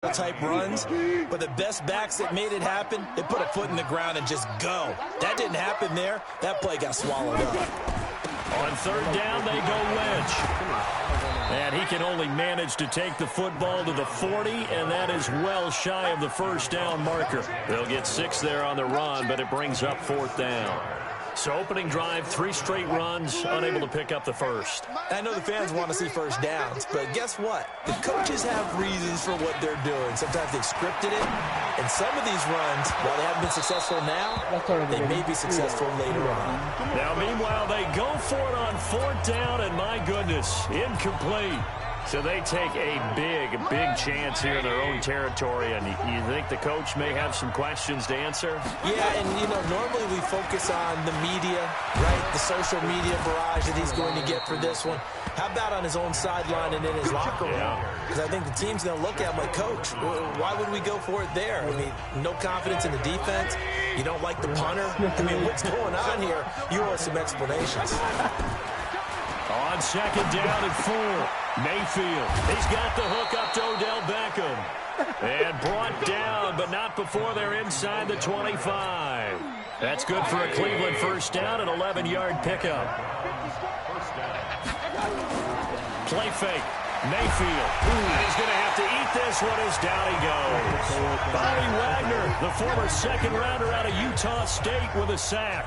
type runs, but the best backs that made it happen, they put a foot in the ground and just go. That didn't happen there. That play got swallowed up. On third down, they go Lynch. And he can only manage to take the football to the 40, and that is well shy of the first down marker. They'll get 6 there on the run, but it brings up 4th down. So opening drive, 3 straight runs, unable to pick up the first. I know the fans want to see first downs, but guess what? The coaches have reasons for what they're doing. Sometimes they've scripted it, and some of these runs, while they haven't been successful now, they may be successful later on. Now, meanwhile, they go for it on 4th down, and my goodness, incomplete. So they take a big chance here in their own territory, and you think the coach may have some questions to answer? Yeah, and, normally we focus on the media, right, the social media barrage that he's going to get for this one. How about on his own sideline and in his locker room? Because I think the team's going to look at him like, Coach, why would we go for it there? I mean, no confidence in the defense. You don't like the punter. I mean, what's going on here? You owe us some explanations. On second down and 4, Mayfield. He's got the hook up to Odell Beckham. And brought down, but not before they're inside the 25. That's good for a Cleveland first down, an 11-yard pickup. Play fake. Mayfield. And he's going to have to eat this one as down he goes. Bobby Wagner, the former second-rounder out of Utah State with a sack.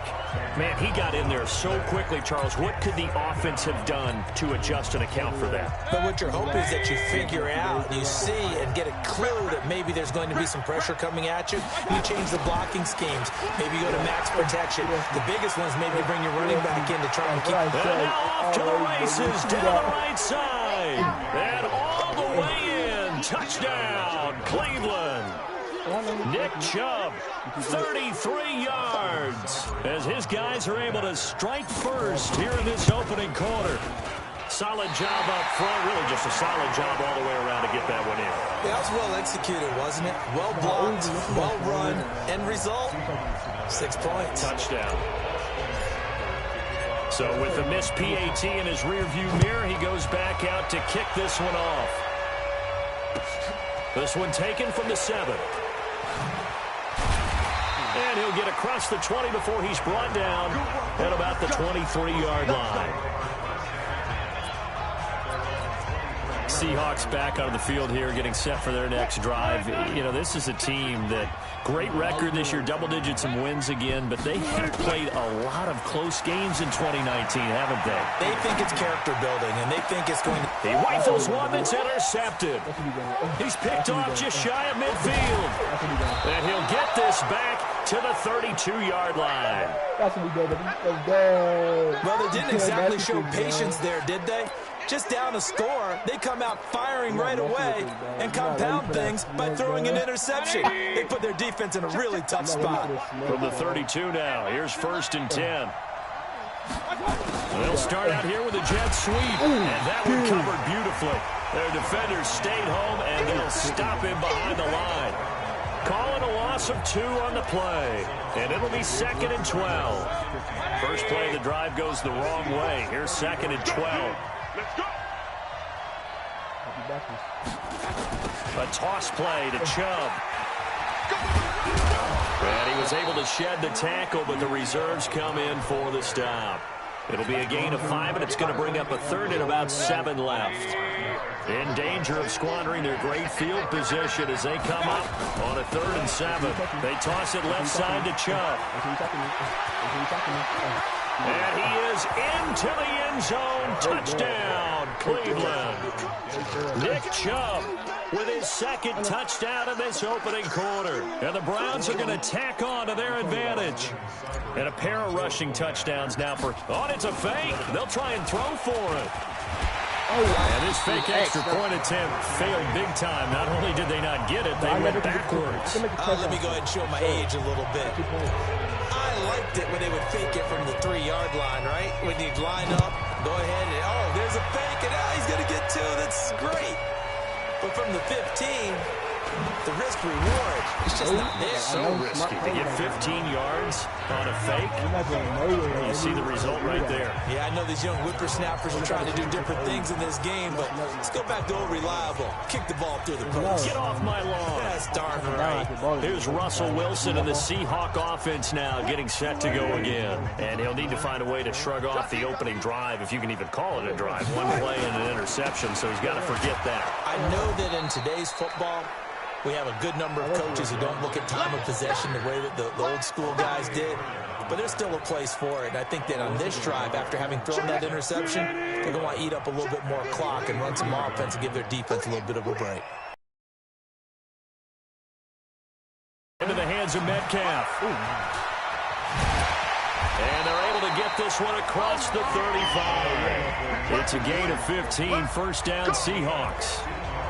Man, he got in there so quickly, Charles. What could the offense have done to adjust and account for that? But what you're hoping is that you figure out, you see, and get a clue that maybe there's going to be some pressure coming at you. You change the blocking schemes. Maybe go to max protection. The biggest one is maybe bring your running back in to try and keep... And now off to the races, down the right side. And all the way in. Touchdown, Cleveland. Nick Chubb, 33 yards, as his guys are able to strike first here in this opening quarter. Solid job up front, really just a solid job all the way around to get that one in. Yeah, that was well executed, wasn't it? Well blocked, well run, end result, 6 points. Touchdown. So with the missed PAT in his rearview mirror, he goes back out to kick this one off. This one taken from the 7. And he'll get across the 20 before he's brought down at about the 23-yard line. Seahawks back on the field here, getting set for their next drive. This is a team that, great record this year, double digits and wins again, but they have played a lot of close games in 2019, haven't they? They think it's character building, and they think it's going to... He rifles one that's intercepted. He's picked off just shy of midfield. And he'll get this back to the 32-yard line. Well, they didn't exactly show patience there, did they? Just down a score, they come out firing right away and compound things by throwing an interception. They put their defense in a really tough spot. From the 32 now, here's 1st and 10. They'll start out here with a jet sweep, and that one covered beautifully. Their defenders stayed home, and they'll stop him behind the line. Calling a loss of 2 on the play, and it'll be 2nd and 12. First play of the drive goes the wrong way. Here's 2nd and 12. Let's go. A toss play to Chubb. And he was able to shed the tackle, but the reserves come in for the stop. It'll be a gain of 5, and it's going to bring up a 3rd and about 7 left. In danger of squandering their great field position as they come up on a 3rd and 7. They toss it left side to Chubb. And he is into the end zone. Touchdown, Cleveland. Nick Chubb with his 2nd touchdown in this opening quarter. And the Browns are going to tack on to their advantage. And a pair of rushing touchdowns now for... Oh, it's a fake. They'll try and throw for it. And this fake extra point attempt failed big time. Not only did they not get it, they went backwards. Let me go ahead and show my age a little bit. I liked it when they would fake it from the 3-yard line, right? When you'd line up, go ahead and, oh, there's a fake, and he's going to get 2. That's great. But from the 15, the risk-reward is just not there. So risky to get 15 yards on a fake. You see the result right there. Yeah, I know these young whippersnappers are trying to do different things in this game, but let's go back to old reliable. Kick the ball through the post. Get off my lawn. That's darn right. Here's Russell Wilson and the Seahawk offense now getting set to go again. And he'll need to find a way to shrug off the opening drive, if you can even call it a drive. One play and an interception, so he's got to forget that. I know that in today's football, we have a good number of coaches who don't look at time of possession the way that the old school guys did. But there's still a place for it. And I think that on this drive, after having thrown that interception, they're going to want to eat up a little bit more clock and run some offense and give their defense a little bit of a break. Into the hands of Metcalf. And they're able to get this one across the 35. It's a gain of 15, first down Seahawks.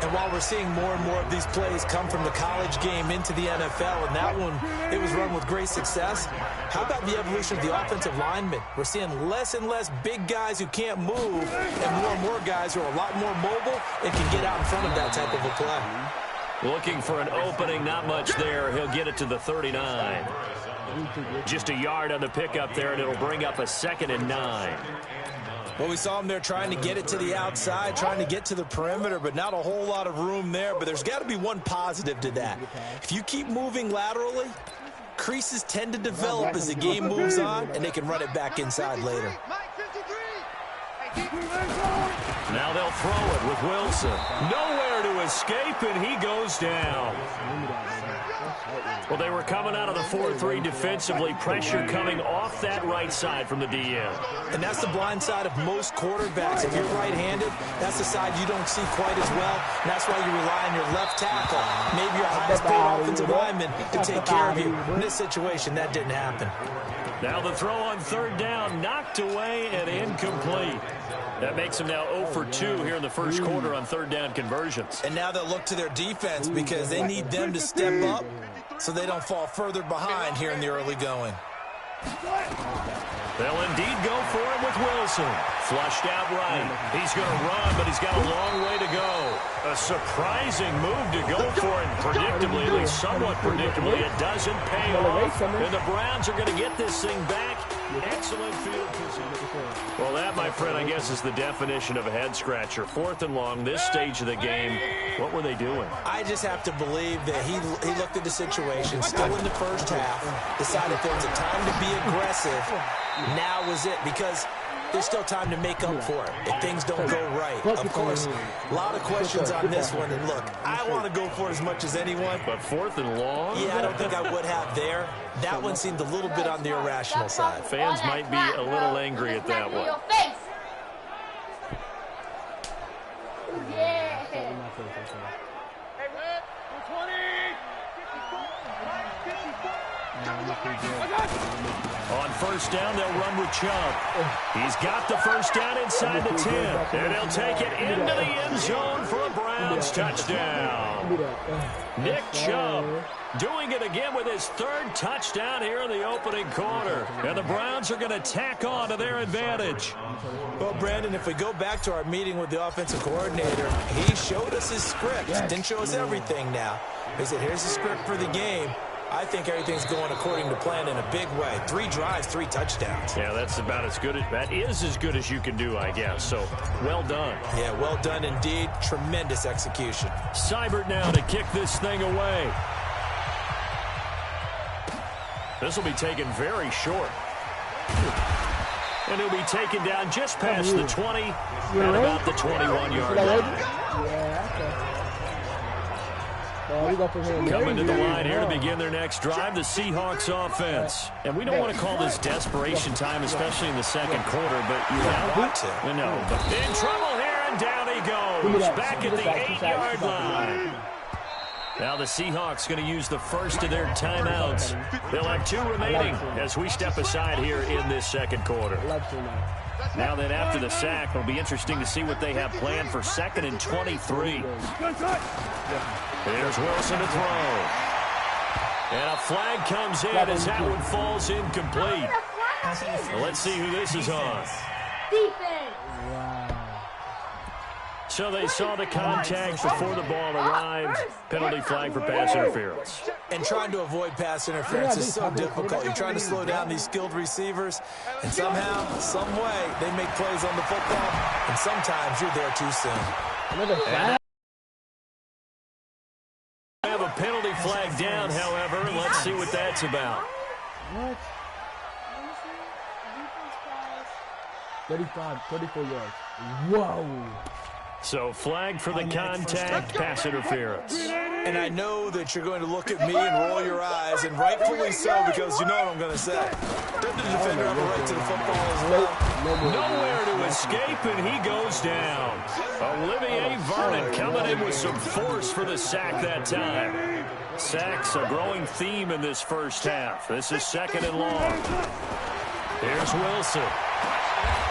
And while we're seeing more and more of these plays come from the college game into the NFL, and that one, it was run with great success, how about the evolution of the offensive linemen? We're seeing less and less big guys who can't move and more guys who are a lot more mobile and can get out in front of that type of a play. Looking for an opening, not much there. He'll get it to the 39. Just a yard on the pickup there, and it'll bring up a 2nd and 9. Well, we saw him there trying to get it to the outside, trying to get to the perimeter, but not a whole lot of room there. But there's got to be one positive to that. If you keep moving laterally, creases tend to develop as the game moves on, and they can run it back inside later. Now they'll throw it with Wilson. Nowhere to escape, and he goes down. Well, they were coming out of the 4-3 defensively. Pressure coming off that right side from the DM. And that's the blind side of most quarterbacks. If you're right-handed, that's the side you don't see quite as well. And that's why you rely on your left tackle, maybe your highest-paid offensive lineman, to take care of you. In this situation, that didn't happen. Now the throw on 3rd down, knocked away and incomplete. That makes them now 0 for 2 here in the first quarter on 3rd down conversions. And now they'll look to their defense because they need them to step up so they don't fall further behind here in the early going. They'll indeed go for it with Wilson. Flushed out right. He's going to run, but he's got a long way to go. A surprising move to go for it. Predictably, at least somewhat predictably, it doesn't pay off. And the Browns are going to get this thing back. Excellent field position. Well, that, my friend, I guess is the definition of a head-scratcher. 4th and long, this stage of the game. What were they doing? I just have to believe that he looked at the situation, still in the first half, decided there was a time to be aggressive. Now was it, because there's still time to make up for it if things don't go right. Of course, a lot of questions on this one. And look, I want to go for it as much as anyone. But 4th and long? Yeah, I don't think I would have there. That one seemed a little bit on the irrational side. Fans might be a little angry at that one. On 1st down, they'll run with Chubb. He's got the 1st down inside the 10. And he'll take it into the end zone for a Browns touchdown. Nick Chubb doing it again with his 3rd touchdown here in the opening quarter. And the Browns are going to tack on to their advantage. Well, Brandon, if we go back to our meeting with the offensive coordinator, he showed us his script. Didn't show us everything now. He said, here's the script for the game. I think everything's going according to plan in a big way. 3 drives, 3 touchdowns. Yeah, that's about as good. That is as good as you can do, I guess. So, well done. Yeah, well done indeed. Tremendous execution. Seibert now to kick this thing away. This will be taken very short. And he'll be taken down just past the 20 and about the 21-yard line. Coming to the line here to begin their next drive, the Seahawks offense. And we don't want to call this desperation time, especially in the second quarter, but you want to. No, but in trouble here, and down he goes. Back at the 8-yard line. Now the Seahawks going to use the first of their timeouts. They'll have 2 remaining as we step aside here in this second quarter. Now then, after the sack, it'll be interesting to see what they have planned for 2nd and 23. Here's Wilson to throw. And a flag comes in as that one falls incomplete. Well, let's see who this is on. So they saw the contact before the ball arrived. Penalty flag for pass interference. And trying to avoid pass interference is so difficult. You're trying to slow down these skilled receivers, and somehow, some way, they make plays on the football, and sometimes you're there too soon. We have a penalty flag down, however. Let's see what that's about. What? 34 yards. Whoa. So flag for the contact, pass interference. And I know that you're going to look at me and roll your eyes, and rightfully so, because you know what I'm going to say. Did the defender have a right to the football as well? Nowhere to escape, and he goes down. Olivier Vernon coming in with some force for the sack that time. Sacks a growing theme in this first half. This is 2nd and long. Here's Wilson.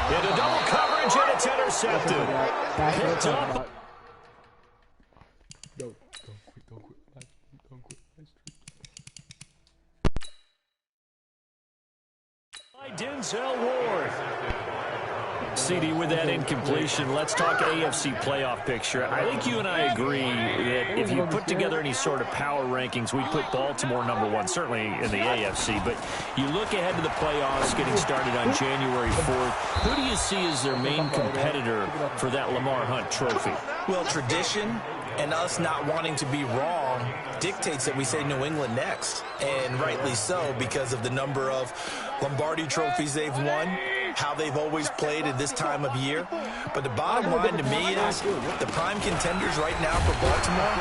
Into double coverage, and it's intercepted. Picked up. Don't quit. By Denzel Ward. CD, with that incompletion, let's talk AFC playoff picture. I think you and I agree that if you put together any sort of power rankings, we'd put Baltimore #1, certainly in the AFC. But you look ahead to the playoffs getting started on January 4th. Who do you see as their main competitor for that Lamar Hunt trophy? Well, tradition and us not wanting to be wrong dictates that we say New England next. And rightly so, because of the number of Lombardi trophies they've won, how they've always played at this time of year. But the bottom line to me is the prime contenders right now for Baltimore,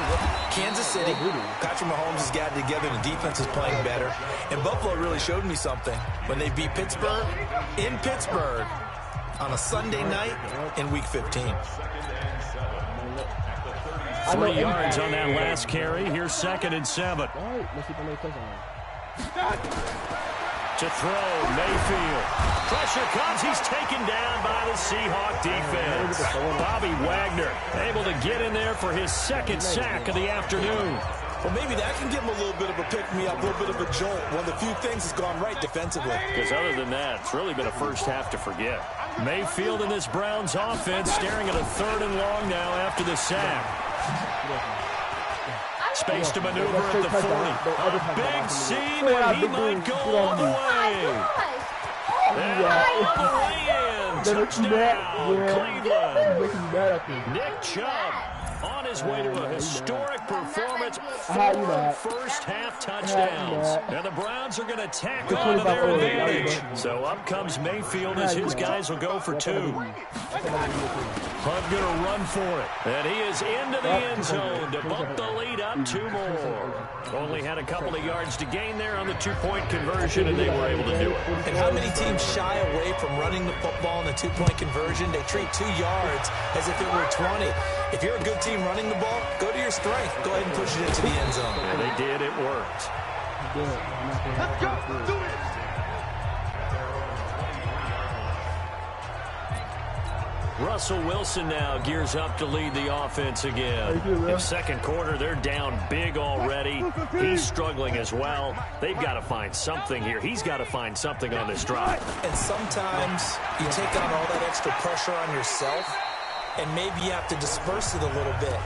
Kansas City. Patrick Mahomes has got it together. The defense is playing better. And Buffalo really showed me something when they beat Pittsburgh in Pittsburgh on a Sunday night in Week 15. 3 yards on that last carry. Here's 2nd and 7. To throw, Mayfield. Pressure comes. He's taken down by the Seahawk defense. Bobby Wagner able to get in there for his 2nd sack of the afternoon. Well, maybe that can give him a little bit of a pick-me-up, a little bit of a jolt. One of the few things that's gone right defensively. Because other than that, it's really been a first half to forget. Mayfield and this Browns offense staring at a 3rd and long now after the sack. Space to maneuver at the 40. A big seam, and he might go all the way. And all the way in. Touchdown, Cleveland. Nick Chubb on his way to a historic performance. 4 first-half touchdowns. And the Browns are going to tack on to their advantage. So up comes Mayfield as his guys will go for 2. Hunt going to run for it. And he is into the end zone to bump the lead up 2 more. Only had a couple of yards to gain there on the 2-point conversion, and they were able to do it. And how many teams shy away from running the football in a 2-point conversion? They treat 2 yards as if it were 20. If you're a good team running the ball, go to your strength. Go ahead and push it into the end zone. And they did. It worked. Let's go. Do it. Russell Wilson now gears up to lead the offense again. In 2nd quarter, they're down big already. He's struggling as well. They've got to find something here. He's got to find something on this drive. And sometimes you take on all that extra pressure on yourself, and maybe you have to disperse it a little bit.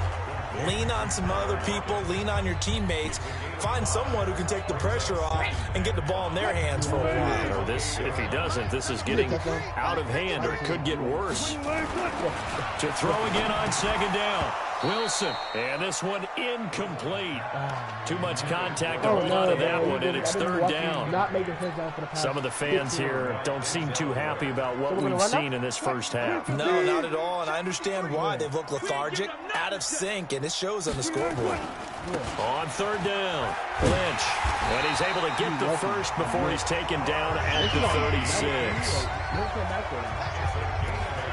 Lean on some other people. Lean on your teammates. Find someone who can take the pressure off and get the ball in their hands for a while. Or this, if he doesn't, this is getting out of hand, or it could get worse. To throw again on 2nd down. Wilson, and this one incomplete. Too much contact on a lot of that one, and it's 3rd down. Some of the fans here don't seem too happy about what we've seen in this first half. No, not at all, and I understand why. They've looked lethargic, out of sync, and it shows on the scoreboard. On 3rd down, Lynch, and he's able to get the first before he's taken down at the 36.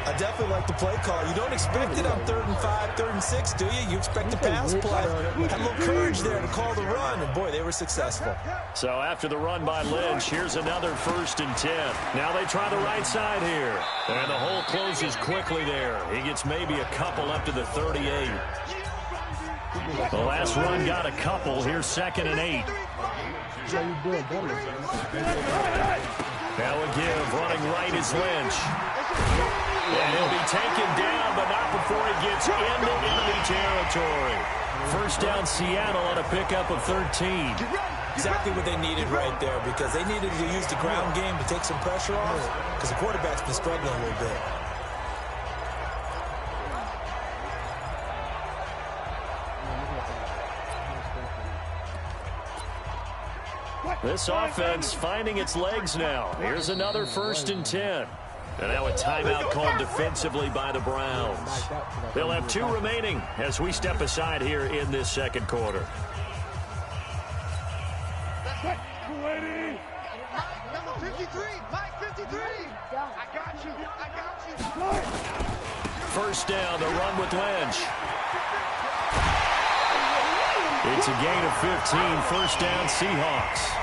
I definitely like the play call. You don't expect it on 3rd and 5, 3rd and 6, do you? You expect a pass play. Had a little courage there to call the run, and boy, they were successful. So after the run by Lynch, here's another 1st and 10. Now they try the right side here, and the hole closes quickly there. He gets maybe a couple up to the 38. The last run got a couple. Here's 2nd and 8. Now a give. Running right is Lynch. And he'll be taken down, but not before he gets into enemy territory. First down Seattle on a pickup of 13. Exactly what they needed right there, because they needed to use the ground game to take some pressure off, because the quarterback's been struggling a little bit. This offense finding its legs now. Here's another 1st and 10. And now a timeout called defensively by the Browns. They'll have 2 remaining as we step aside here in this second quarter. Number 53, Mike 53. I got you. First down, the run with Lynch. It's a gain of 15. First down, Seahawks.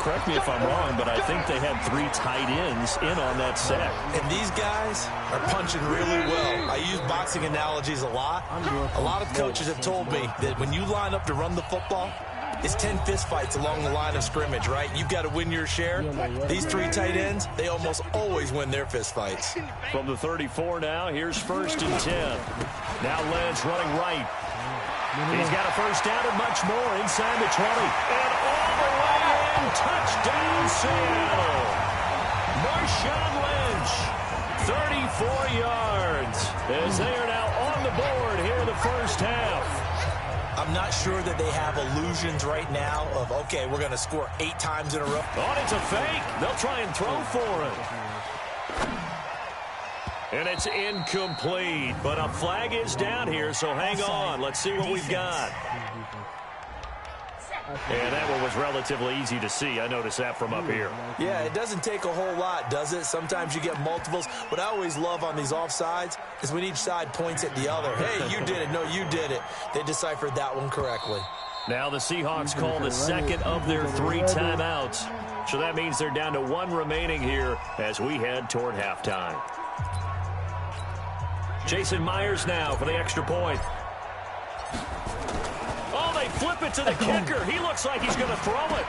Correct me if I'm wrong, but I think they had 3 tight ends in on that set. And these guys are punching really well. I use boxing analogies a lot. A lot of coaches have told me that when you line up to run the football, it's 10 fistfights along the line of scrimmage, right? You've got to win your share. These 3 tight ends, they almost always win their fistfights. From the 34 now, here's 1st and 10. Now Lynch running right. He's got a first down and much more inside the 20. And all the way in, touchdown Seattle. Marshawn Lynch, 34 yards, as they are now on the board here in the first half. I'm not sure that they have illusions right now of, okay, we're going to score 8 times in a row. Oh, it's a fake. They'll try and throw for it. And it's incomplete, but a flag is down here, so hang on. Let's see what we've got. And that one was relatively easy to see. I noticed that from up here. Yeah, it doesn't take a whole lot, does it? Sometimes you get multiples. What I always love on these offsides is when each side points at the other. Hey, you did it. No, you did it. They deciphered that one correctly. Now the Seahawks call the second of their 3 timeouts. So that means they're down to 1 remaining here as we head toward halftime. Jason Myers now for the extra point. Oh, they flip it to the kicker. He looks like he's going to throw it.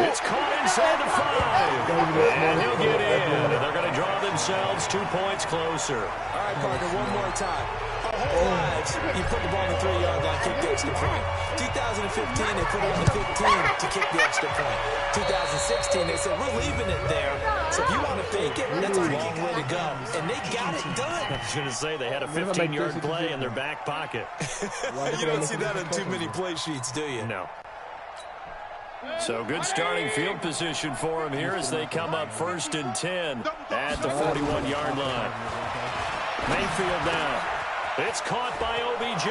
It's caught inside the 5. And he'll get in. And they're going to draw themselves 2 points closer. All right, partner, one more time. Our whole lives, you put the ball on the 3-yard line, kick the extra point. 2015, they put it on the 15 to kick the extra point. 2016, they said, we're leaving it there. So if you want to fake it, that's a long way to go. And they got it done. I was going to say they had a 15-yard play in their back pocket. You don't see that on too many play sheets, do you? No. So good starting field position for them here as they come up 1st and 10 at the 41-yard line. Mayfield now. It's caught by OBJ.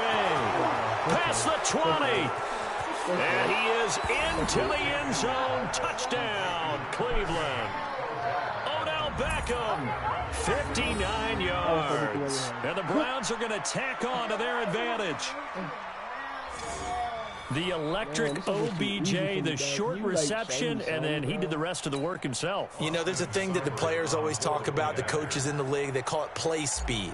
Past the 20. And he is into the end zone. Touchdown, Cleveland. Odell Beckham, 59 yards. And the Browns are going to tack on to their advantage. The electric OBJ, the short reception, and then he did the rest of the work himself. You know, there's a thing that the players always talk about, the coaches in the league, they call it play speed.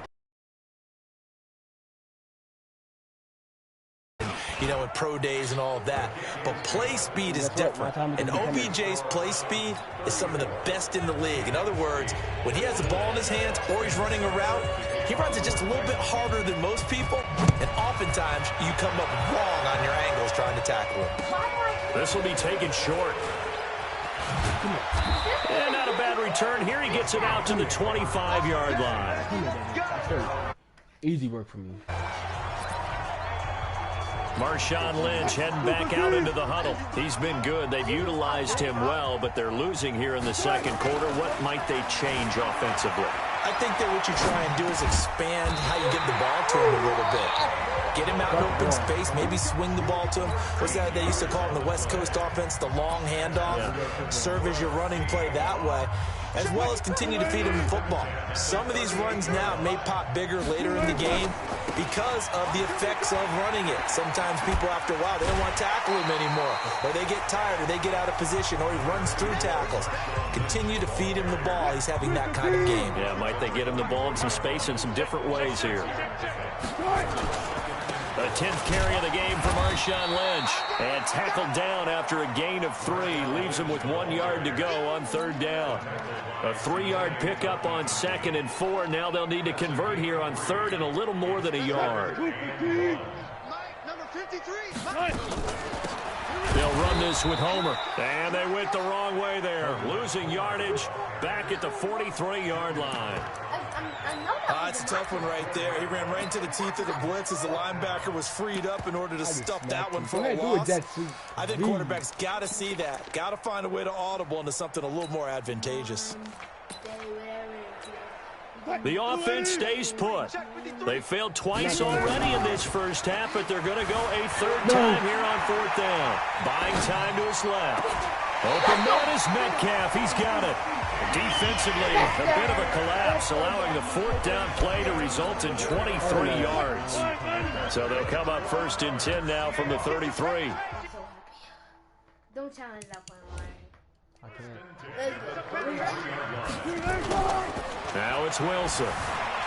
You know, in pro days and all of that. But play speed is different. And OBJ's play speed is some of the best in the league. In other words, when he has the ball in his hands or he's running a route, he runs it just a little bit harder than most people. And oftentimes, you come up wrong on your angles trying to tackle him. This will be taken short. And not a bad return. Here he gets it out to the 25-yard line. Easy work for me. Marshawn Lynch heading back out into the huddle. He's been good. They've utilized him well, but they're losing here in the second quarter. What might they change offensively? I think that what you try and do is expand how you give the ball to him a little bit. Get him out in open space, maybe swing the ball to him. What's that they used to call in the West Coast offense, the long handoff? Yeah. Serve as your running play that way, as well as continue to feed him the football. Some of these runs now may pop bigger later in the game because of the effects of running it. Sometimes people, after a while, they don't want to tackle him anymore, or they get tired, or they get out of position, or he runs through tackles. Continue to feed him the ball. He's having that kind of game. Yeah, might they get him the ball in some space in some different ways here. The 10th carry of the game for Marshawn Lynch. And tackled down after a gain of 3. Leaves him with 1 yard to go on 3rd down. A 3-yard pickup on 2nd and 4. Now they'll need to convert here on 3rd and a little more than a yard. Number 53. They'll run this with Homer. And they went the wrong way there. Losing yardage back at the 43-yard line. It's a tough one right there. He ran right into the teeth of the blitz as the linebacker was freed up in order to stuff that one for a loss. I think quarterbacks got to see that. Got to find a way to audible into something a little more advantageous. The offense stays put. They failed twice already in this first half, but they're going to go a 3rd time here on 4th down. Buying time to his left. Open man is Metcalf. He's got it. Defensively, a bit of a collapse, allowing the 4th down play to result in 23 yards. So they'll come up 1st and 10 now from the 33. Don't challenge that one, I can't. Now it's Wilson.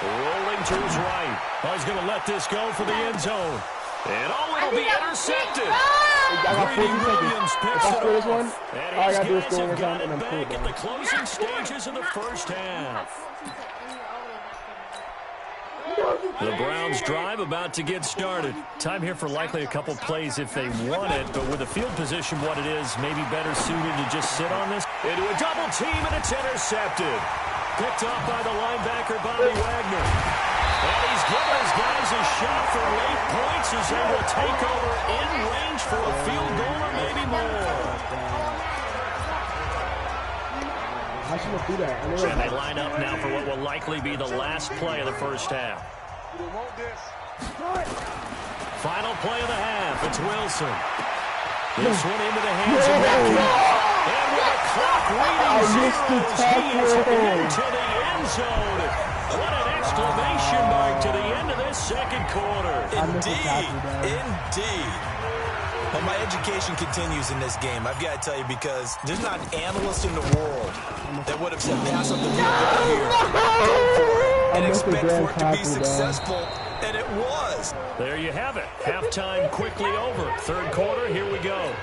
Rolling to his right. Oh, he's going to let this go for the end zone. And it'll be intercepted. Greedy Williams picks it off. And his guys have got it back at the closing stages of the first half. The Browns drive about to get started. Time here for likely a couple plays if they want it, but with the field position what it is, maybe better suited to just sit on this. Into a double team, and it's intercepted. Picked up by the linebacker, Bobby Wagner. And he's giving his guys a shot for late points as they will take over in range for a field goal or maybe more. And they line up now for what will likely be the last play of the first half. Final play of the half. It's Wilson. This one into the hands of Metcalf. And with a clock reading zeros, he is into the end zone. What an exclamation mark to the end of this second quarter. Indeed. Well, my education continues in this game, I've got to tell you, because there's not an analyst in the world that would have said pass up the field goal here, go for it, and expect for it to be successful, and it was. There you have it. Halftime quickly over. 3rd quarter, here we go.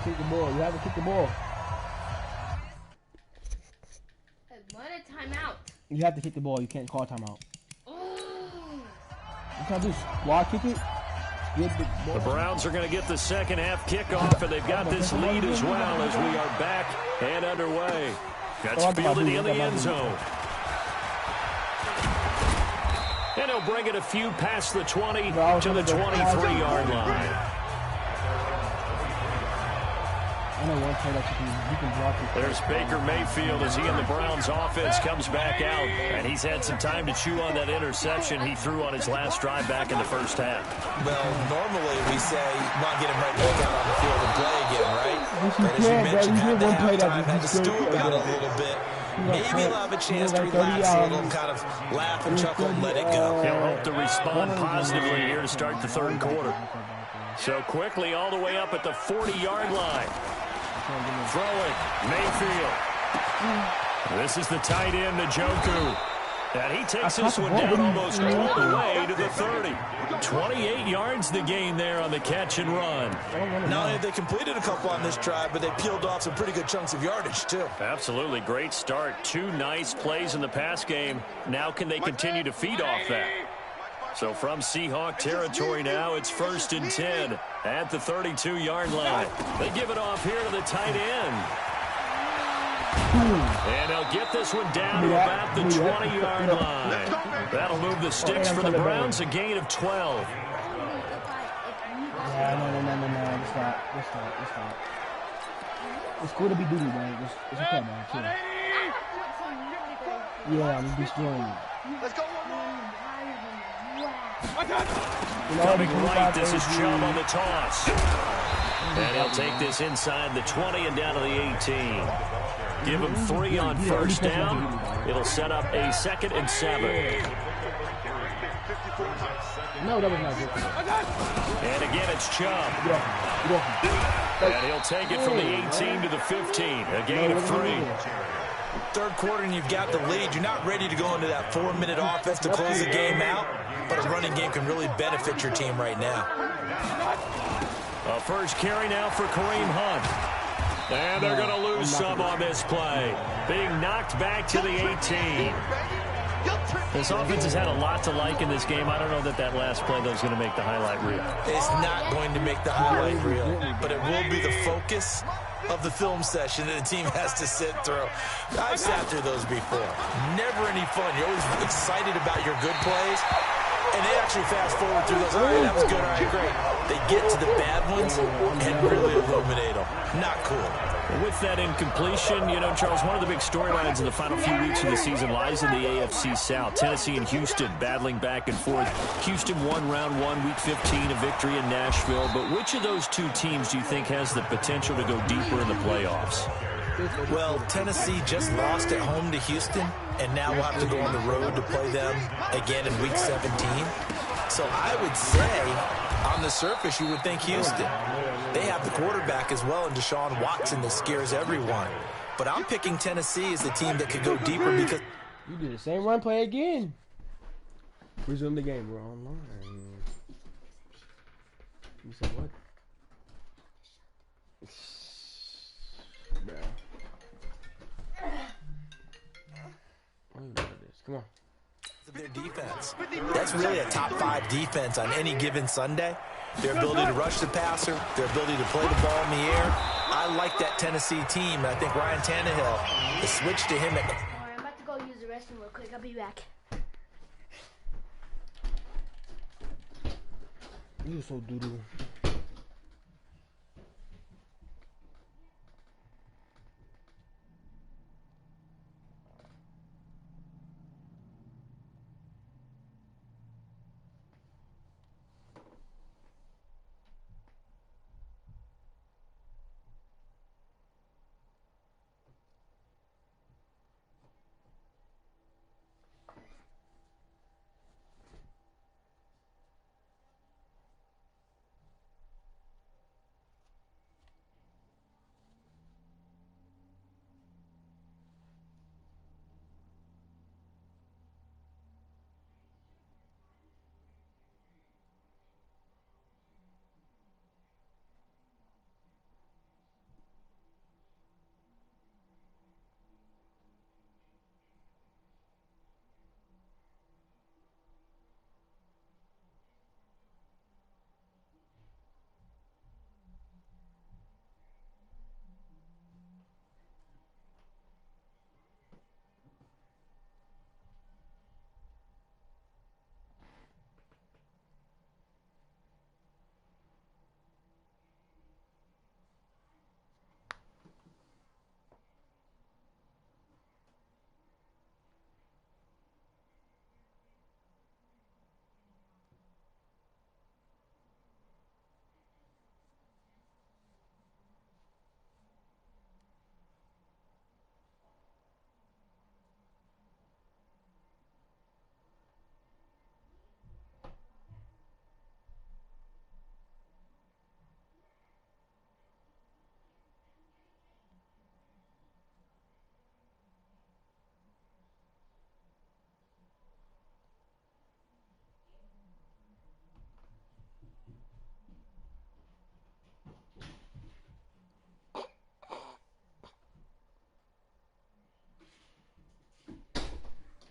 Kick the ball. You have to kick the ball. Timeout. You have to kick the ball. You can't call timeout. You can't do squad kick it. The Browns are going to get the second half kickoff, and they've got this lead as well as we are back and underway. That's fielded in the end zone. And he'll bring it a few past the 20 to the 23-yard line. There's Baker Mayfield as he and the Browns offense comes back out, and he's had some time to chew on that interception he threw on his last drive back in the first half. Well, normally we say, well, get him right back out on the field and play again, right? But as you mentioned, had the halftime, had to stew about it a little bit. Maybe he'll have a chance to relax a little, kind of laugh and chuckle and let it go. He'll hope to respond positively here to start the 3rd quarter. So quickly all the way up at the 40-yard line. Throwing, Mayfield. This is the tight end, Njoku. And he takes this one down almost all the way to the 30. 28 yards the gain there on the catch and run. Not only have they completed a couple on this drive, but they peeled off some pretty good chunks of yardage, too. Absolutely. Great start. 2 nice plays in the pass game. Now can they continue to feed off that? So from Seahawk territory now, it's 1st and 10 at the 32-yard line. They give it off here to the tight end. And they'll get this one down to about the 20-yard line. That'll move the sticks for the Browns, a gain of 12. No. It's not. It's cool to be doodle, man. It's okay, man. Chill. Yeah, I'm destroying you. Let's go. Coming right, this is Chubb on the toss. And he'll take this inside the 20 and down to the 18. Give him 3 on first down. It'll set up a 2nd and 7. No, that was not good. And again, it's Chubb. And he'll take it from the 18 to the 15. A gain of 3. Third quarter and you've got the lead. You're not ready to go into that 4-minute offense to close the game out, but a running game can really benefit your team right now. A first carry now for Kareem Hunt. And they're going to lose some on this play. Being knocked back to the 18. This offense has had a lot to like in this game. I don't know that last play, though, is going to make the highlight reel. It's not going to make the highlight reel, but it will be the focus of the film session that the team has to sit through. I've sat through those before. Never any fun. You're always excited about your good plays, and they actually fast forward through those. All right, that was good. All right, great. They get to the bad ones and really illuminate them. Not cool. With that incompletion, you know, Charles, one of the big storylines in the final few weeks of the season lies in the AFC South. Tennessee and Houston battling back and forth. Houston won round 1, week 15, a victory in Nashville. But which of those two teams do you think has the potential to go deeper in the playoffs? Well, Tennessee just lost at home to Houston, and now we'll have to go on the road to play them again in week 17. So I would say, on the surface, you would think Houston. They have the quarterback as well in Deshaun Watson that scares everyone. But I'm picking Tennessee as the team that could go deeper because... You did the same run play again. Resume the game. We're online. You said what? Bro. What is this? Come on. Their defense. That's really a top 5 defense on any given Sunday. Their ability to rush the passer, their ability to play the ball in the air. I like that Tennessee team, and I think Ryan Tannehill, the switch to him at... Alright, I'm about to go use the restroom real quick. I'll be back. You so doo-doo.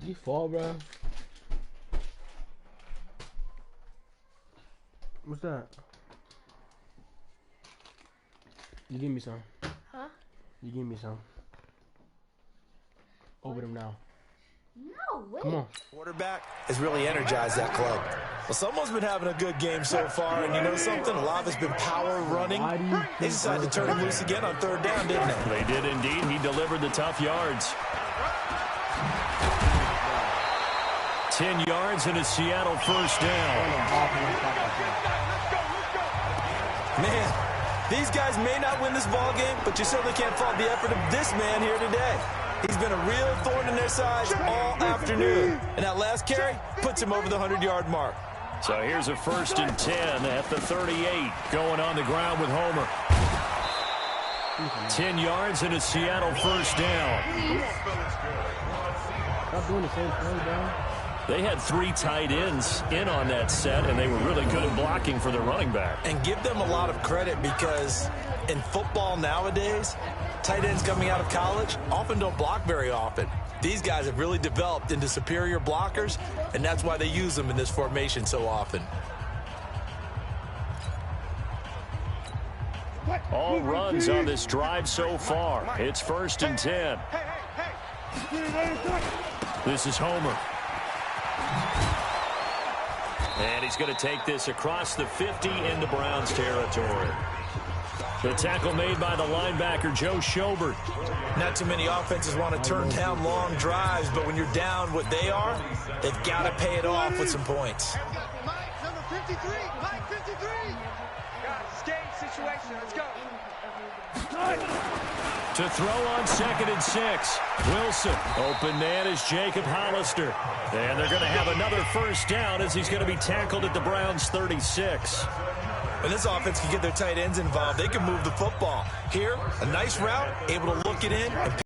You fall, bro. What's that? You give me some. Huh? You give me some. Open them now. No way. Come on. Quarterback has really energized that club. Well, someone's been having a good game so far, and you know something? A lot of it's been power running. They decided to turn him loose again on 3rd down, didn't they? They did indeed. He delivered the tough yards. 10 yards and a Seattle first down. Man, these guys may not win this ball game, but you certainly can't fault the effort of this man here today. He's been a real thorn in their sides all afternoon. And that last carry puts him over the 100-yard mark. So here's a 1st and 10 at the 38. Going on the ground with Homer. 10 yards and a Seattle first down. Stop doing the same thing, bro. They had 3 tight ends in on that set, and they were really good at blocking for their running back. And give them a lot of credit because in football nowadays, tight ends coming out of college often don't block very often. These guys have really developed into superior blockers, and that's why they use them in this formation so often. All runs on this drive so far. It's 1st and 10. This is Homer. And he's going to take this across the 50 into Browns territory. The tackle made by the linebacker, Joe Schobert. Not too many offenses want to turn down long drives, but when you're down what they are, they've got to pay it off with some points. Mike, number 53. Mike, 53. Guys, game situation. Let's go. To throw on 2nd and 6. Wilson. Open man is Jacob Hollister. And they're going to have another first down as he's going to be tackled at the Browns' 36. When this offense can get their tight ends involved, they can move the football. Here, a nice route, able to look it in and